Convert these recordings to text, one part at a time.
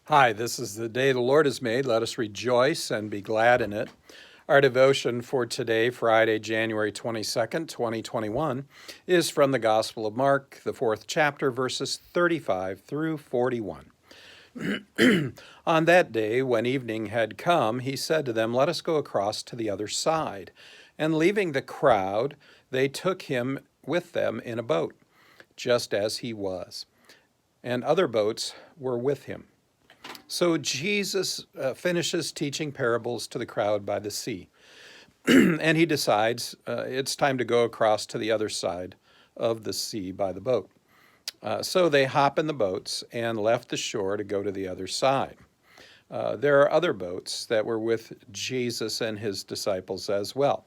Hi, this is the day the Lord has made. Let us rejoice and be glad in it. Our devotion for today, Friday, January 22nd, 2021, is from the Gospel of Mark, the 4th chapter, verses 35 through 41. On that day, when evening had come, he said to them, "Let us go across to the other side." And leaving the crowd, they took him with them in a boat, just as he was. And other boats were with him. So Jesus finishes teaching parables to the crowd by the sea, and he decides it's time to go across to the other side of the sea by the boat. So they hop in the boats and left the shore to go to the other side. There are other boats that were with Jesus and his disciples as well.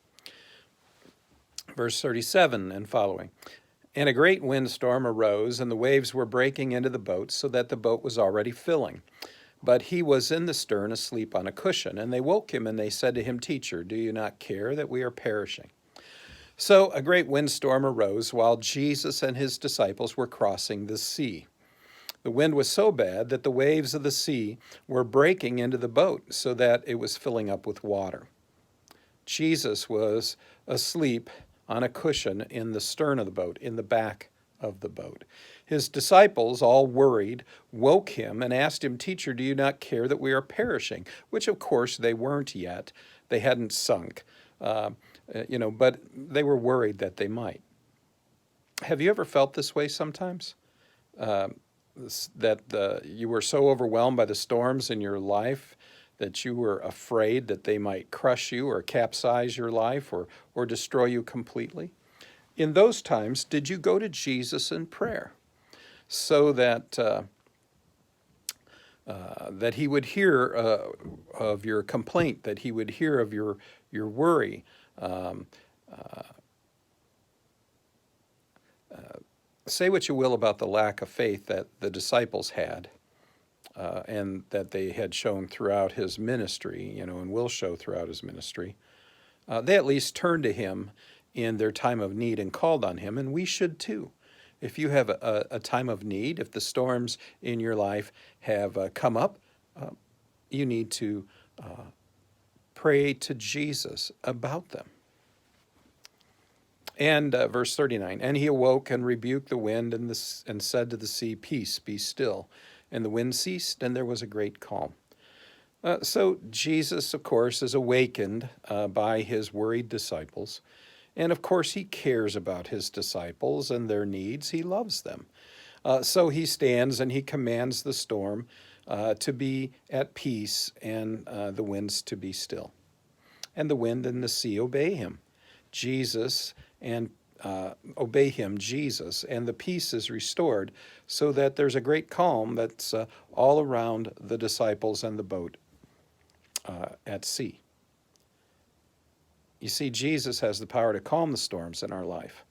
Verse 37 and following. And a great windstorm arose, and the waves were breaking into the boat, so that the boat was already filling. But he was in the stern asleep on a cushion. And they woke him, and they said to him, "Teacher, do you not care that we are perishing?" So a great windstorm arose while Jesus and his disciples were crossing the sea. The wind was so bad that the waves of the sea were breaking into the boat, so that it was filling up with water. Jesus was asleep on a cushion in the stern of the boat, in the back of the boat. His disciples, all worried, woke him and asked him, "Teacher, do you not care that we are perishing?" Which, of course, they weren't yet. They hadn't sunk, but they were worried that they might. Have you ever felt this way sometimes? That you were so overwhelmed by the storms in your life that you were afraid that they might crush you or capsize your life or destroy you completely? In those times, did you go to Jesus in prayer so that that he would hear of your complaint, that he would hear of your worry? Say what you will about the lack of faith that the disciples had, and that they had shown throughout his ministry, and will show throughout his ministry. They at least turned to him in their time of need and called on him, and we should too. If you have a time of need, if the storms in your life have come up, you need to pray to Jesus about them. And verse 39, and he awoke and rebuked the wind and said to the sea, "Peace, be still." And the wind ceased, and there was a great calm. So Jesus, of course, is awakened by his worried disciples. And of course, he cares about his disciples and their needs. He loves them. So he stands and he commands the storm to be at peace and the winds to be still. And the wind and the sea obey him. Jesus, and the peace is restored so that there's a great calm that's all around the disciples and the boat at sea. You see, Jesus has the power to calm the storms in our life.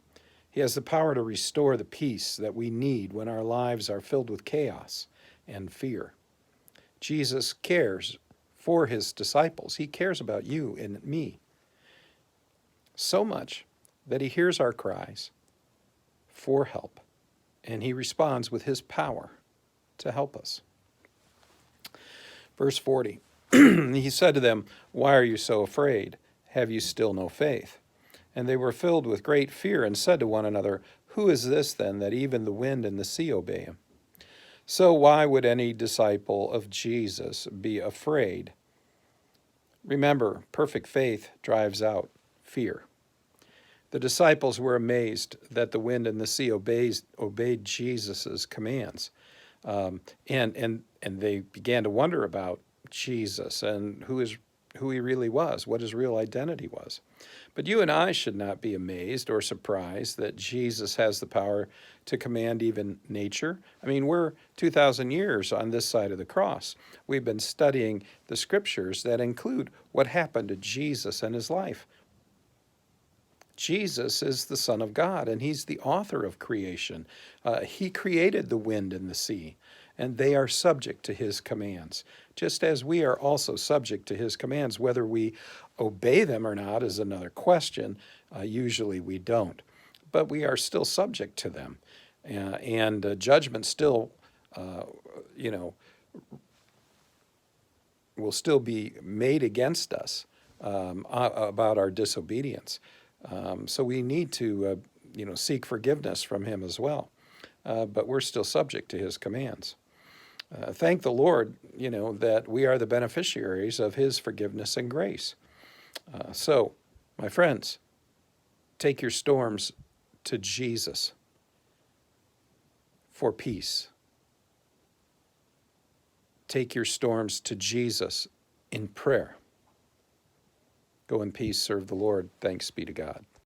He has the power to restore the peace that we need when our lives are filled with chaos and fear. Jesus cares for his disciples. He cares about you and me so much that he hears our cries for help, and he responds with his power to help us. Verse 40, he said to them, "Why are you so afraid? Have you still no faith?" And they were filled with great fear and said to one another, "Who is this then, that even the wind and the sea obey him?" So why would any disciple of Jesus be afraid? Remember, perfect faith drives out fear. The disciples were amazed that the wind and the sea obeyed Jesus' commands. And they began to wonder about Jesus and who he really was, what his real identity was. But you and I should not be amazed or surprised that Jesus has the power to command even nature. I mean, we're 2,000 years on this side of the cross. We've been studying the scriptures that include what happened to Jesus and his life. Jesus is the Son of God, and he's the author of creation. He created the wind and the sea, and they are subject to his commands, just as we are also subject to his commands. Whether we obey them or not is another question. Usually we don't, but we are still subject to them, and judgment still, will still be made against us about our disobedience. So we need to, seek forgiveness from him as well. But we're still subject to his commands. Thank the Lord, that we are the beneficiaries of his forgiveness and grace. So, my friends, take your storms to Jesus for peace. Take your storms to Jesus in prayer. Go in peace, serve the Lord. Thanks be to God.